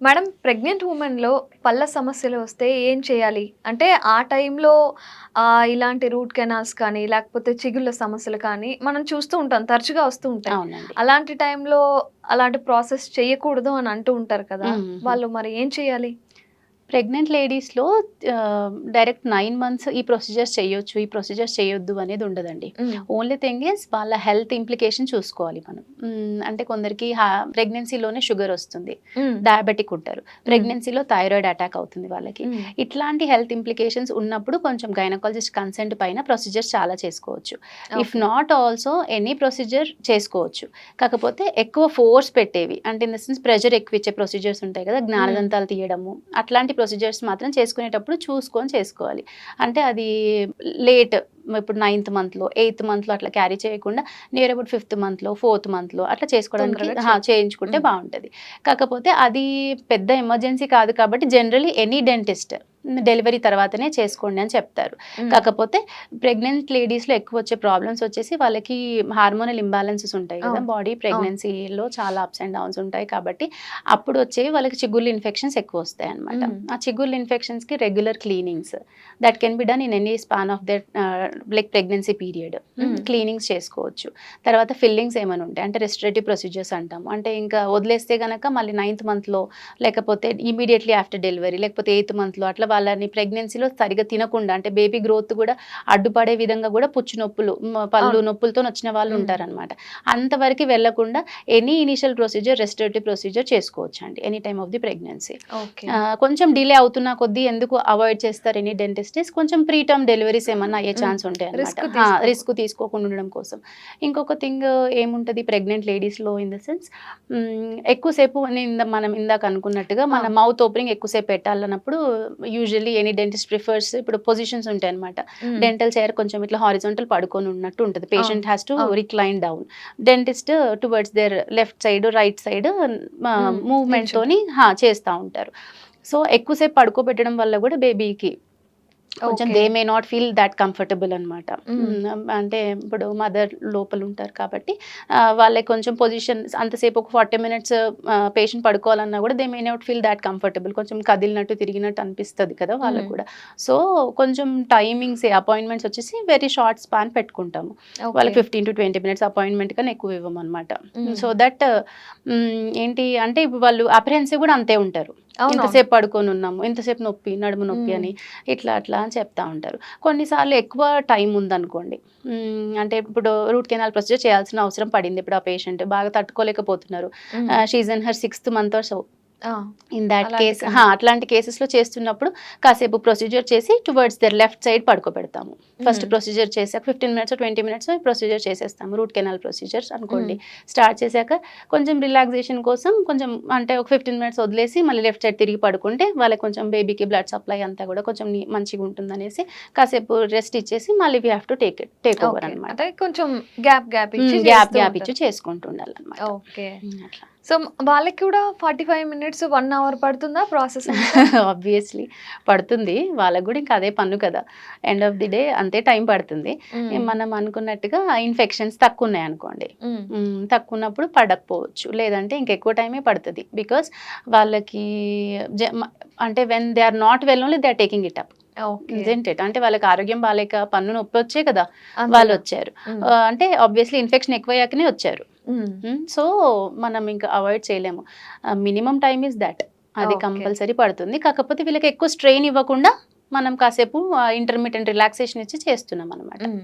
Madam pregnant ఉమెన్‌లో పళ్ళ సమస్యలు వస్తే ఏం చేయాలి? అంటే ఆ టైంలో ఇలాంటి రూట్ కెనాల్స్ కానీ, లేకపోతే చిగుళ్ళ సమస్యలు కానీ మనం చూస్తూ ఉంటాం. తరచుగా వస్తూ ఉంటాయి. అవునండి. అలాంటి టైంలో అలాంటి ప్రాసెస్ చేయకూడదు అని అంటూ ఉంటారు కదా! హుహుహు. వాళ్ళు మరి ఏం చేయాలి? ప్రెగ్నెంట్ లేడీస్‌లో డైరెక్ట్ 9 మంత్స్ ఈ ప్రొసీజర్స్ చేయొచ్చు, ఈ ప్రొసీజర్స్ చేయొద్దు అనేది ఉండదండి. హ్మ్. ఓన్లీ థింగ్ ఈజ్ వాళ్ళ హెల్త్ ఇంప్లికేషన్ చూసుకోవాలి మనం. అంటే కొందరికి ప్రెగ్నెన్సీలోనే షుగర్ వస్తుంది. హ్మ్. డయాబెటిక్ ఉంటారు. హ్మ్. ప్రెగ్నెన్సీలో థైరాయిడ్ అటాక్ అవుతుంది వాళ్ళకి. హ్మ్. ఇట్లాంటి హెల్త్ ఇంప్లికేషన్స్ ఉన్నప్పుడు కొంచెం గైనకాలజిస్ట్ కన్సెంట్ పైన ప్రొసీజర్స్ చాలా చేసుకోవచ్చు. If okay. Not also any procedure చేసుకోవచ్చు. కాకపోతే ఎక్కువ ఫోర్స్ పెట్టేవి అంటే ఇన్ ద సెన్స్ ప్రెషర్ ఎక్కువ ఇచ్చే ప్రొసీజర్స్ ఉంటాయి కదా! హ్మ్. జ్ఞానదంతాలు తీయడము అట్లాంటి ప్రొసీజర్స్ మాత్రం చేసుకునేటప్పుడు చూసుకొని చేసుకోవాలి. అంటే అది లేట్ ఇప్పుడు 9థ్ మంత్‌లో, 8థ్ మంత్‌లో అట్లా క్యారీ చేయకుండా నియర్ అబౌట్ 5థ్ మంత్‌లో, 4థ్ మంత్‌లో అట్లా చేసుకోవడానికి తొందరగా చేయించుకుంటే హ్మ్. బావుంటది. కాకపోతే అది పెద్ద ఎమర్జెన్సీ కాదు కాబట్టి జనరల్లీ ఎనీ డెంటిస్ట్ డెలివరీ తర్వాతనే చేసుకోండి అని చెప్తారు. హ్మ్. కాకపోతే ప్రెగ్నెంట్ లేడీస్‌లో ఎక్కువొచ్చే ప్రాబ్లమ్స్ వచ్చేసి వాళ్ళకి హార్మోనల్ ఇంబాలెన్సెస్ ఉంటాయి గదా! అవును. బాడీ అవును. ప్రెగ్నెన్సీలో చాలా అప్స్ అండ్ డౌన్స్ ఉంటాయి కాబట్టి అప్పుడు వచ్చేవి వాళ్ళకి చిగుళ్ళు ఇన్ఫెక్షన్స్ ఎక్కువొస్తాయన్నమాట. హ్మ్. ఆ చిగుళ్ళు ఇన్ఫెక్షన్స్‌కి regular cleanings that can be done in any span of that like pregnancy period. హ్మ్. క్లీనింగ్స్ చేసుకోవచ్చు. తర్వాత ఫిల్లింగ్స్ ఏమైనా ఉంటాయి. అంటే రెస్టరేటివ్ ప్రొసీజర్స్ అంటాము. అంటే ఇంకా వదిలేస్తే గనక మళ్ళీ 9థ్ మంత్‌లో లేకపోతే ఇమ్మీడియేట్‌లీ ఆఫ్టర్ డెలివరీ లేకపోతే 8థ్ మంత్‌లో అట్లా వాళ్ళని ప్రెగ్నెన్సీలో సరిగ్గా తినకుండా అంటే బేబీ గ్రోత్ కూడా అడ్డుపడే విధంగా కూడా పుచ్చు నొప్పులు, పళ్ళు అవును. నొప్పులతోని వచ్చిన వాళ్ళు హ్మ్. ఉంటారనమాట. అంతవరకి వెళ్ళకుండా any initial procedure restorative procedure చేసుకోవచ్చండి any time of the pregnancy. Okay. కొంచెం డిలే అవుతున్న కొద్దీ ఎందుకు అవాయిడ్ చేస్తారు ఎనీ డెంటిస్ట్స్ కొంచెం ప్రీ టర్మ్ డెలివరీస్ ఏమన్నా అయ్యే హ్మ్. ఛాన్స్ ఉంటాయన్నమాట. రిస్క్ తీసుకోకు రిస్క్ తీసుకోకుండా ఉండడం కోసం. ఇంకొక థింగ్ ఏముంటది ప్రెగ్నెంట్ లేడీస్‌లో ఇన్ ద సెన్స్ ఎక్కువసేపు మనం ఇందాక అనుకున్నట్టుగా ఆ! మన మౌత్ ఓపెనింగ్ ఎక్కువసేపు పెట్టాలన్నప్పుడు యూజువల్లీ ఎనీ డెంటిస్ట్ ప్రిఫర్స్ ఇప్పుడు పొజిషన్స్ ఉంటాయన్నమాట. హ్మ్. డెంటల్ చైర్ కొంచెం ఇట్లా హారిజాంటల్ పడుకొని ఉన్నట్టు ఉంటది. అవును. పేషెంట్ హాస్ టు అవును. Recline down. Dentist towards there left side, right side హ్మ్. మూవ్‌మెంట్‌తోని నిల్చుంటారు. చేస్తా ఉంటారు. సో, ఎక్కువసేపు పడుకోబెట్టడం వల్ల గూడా బేబీకి కొంచెం okay. They may not feel that comfortable అనమాట. హ్మ్. అంటే ఇప్పుడు మదర్ లోపలుంటారు కాబట్టి వాళ్ళకి కొంచెం పొజిషన్ అంతసేపు ఒక 40 మినిట్స్ పేషెంట్ పడుకోవాలన్నా గూడా they may not feel that comfortable. కొంచెం కదిలినట్టు, తిరిగినట్టు అనిపిస్తది కదా! హ్మ్. వాళ్ళకి గూడా. సో, కొంచెం టైమింగ్స్ అపాయింట్మెంట్స్ వచ్చేసి వెరీ షార్ట్ స్పాన్ పెట్టుకుంటాము. ఓకే. వాళ్ళకి 15-20 మినిట్స్ అపాయింట్మెంట్ కన్నా ఎక్కువ ఇవ్వమనమాట. హ్మ్. సో దట్ ఏంటి అంటే ఇప్పుడు వాళ్ళు అప్రహెన్సివ్ గూడా అంతే ఉంటారు. అవునవును. ఇంతసేపు పడుకొనున్నాము, ఇంతసేపు నొప్పి, నడుము నొప్పి హ్మ్. అని ఇట్లా అట్లా అని చెప్తా ఉంటారు. కొన్నిసార్లు ఎక్కువ టైం ఉందనుకోండి. అంటే ఇప్పుడు రూట్ కెనాల్ ప్రొసీజర్ చేయాల్సిన అవసరం పడింది. ఇప్పుడు ఆ పేషెంట్ బాగా తట్టుకోలేకపోతున్నారు. హ్మ్. షీ ఈస్ ఇన్ హర్ 6థ్ మంత్ ఆర్ సో. ఆ! ఇన్ థాట్ అలాంటి కేస్ కండిషన్. అట్లాంటి కేసెస్‌లో చేస్తున్నప్పుడు కాసేపు ప్రొసీజర్ చేసి టువర్డ్స్ దర్ లెఫ్ట్ సైడ్ పడుకోబెడతాము. ఫస్ట్ హ్మ్. ప్రొసీజర్ చేసాక 15 మినిట్స్, 20 మినిట్స్ ప్రొసీజర్ చేసేస్తాము. రూట్ కెనాల్ ప్రొసీజర్స్ హ్మ్. అనుకోండి. స్టార్ట్ చేశాక కొంచెం రిలాక్సేషన్ కోసం కొంచెం అంటే ఒక 15 మినిట్స్ వదిలేసి మళ్ళీ లెఫ్ట్ సైడ్ తిరిగి పడుకుంటే వాళ్ళకి కొంచెం బేబీకి బ్లడ్ సప్లై అంతా కూడా కొంచెం మంచిగుంటుందనేసి కాసేపు రెస్ట్ ఇచ్చేసి మళ్ళీ we have to take over okay. అనమాట. అంటే కొంచెం గ్యాప్ ఇచ్చి గ్యాప్ చేస్తూ గ్యాప్ ఇచ్చి ఉంటారు. చేసుకుంటూ ఉండాలనమాట. ఓకే. అట్లా. సో, వాళ్ళకి కూడా 45 మినిట్స్, 1 అవర్ పడుతుందా ప్రాసెస్ అంతా? ఆబ్వియస్‌లీ పడుతుంది. వాళ్ళకి గూడా ఇంకా అదే పన్ను కదా! ఎండ్ ఆఫ్ ది డే అంతే టైం పడుతుంది. హ్మ్. మనం అనుకున్నట్టుగా ఇన్ఫెక్షన్స్ తక్కువున్నాయనుకోండి. హ్మ్. తక్కువున్నప్పుడు పడకపోవచ్చు. లేదంటే ఇంకెక్కువ టైమే పడతది. బికాజ్ వాళ్ళకి జ మ అంటే when they are not well only they are taking it up. Okay. Isn't it? అంటే వాళ్ళకి ఆరోగ్యం బాలేక పన్ను నొప్పొచ్చే కదా! అంతేగా. వాళ్ళొచ్చారు. హ్మ్. అంటే ఆబ్వియస్‌లీ ఇన్ఫెక్షన్ ఎక్కువయ్యాకనే వచ్చారు. హ్మ్. సో, మనం ఇంకా అవాయిడ్ చేయలేము. Minimum time is that. అది ఓకే. కంపల్సరీ పడుతుంది. కాకపోతే వీళ్ళకి ఎక్కువ స్ట్రెయిన్ ఇవ్వకుండా మనం కాసేపు ఇంటర్మిటెంట్ రిలాక్సేషన్ ఇచ్చి చేస్తున్నామనమాట. హ్మ్.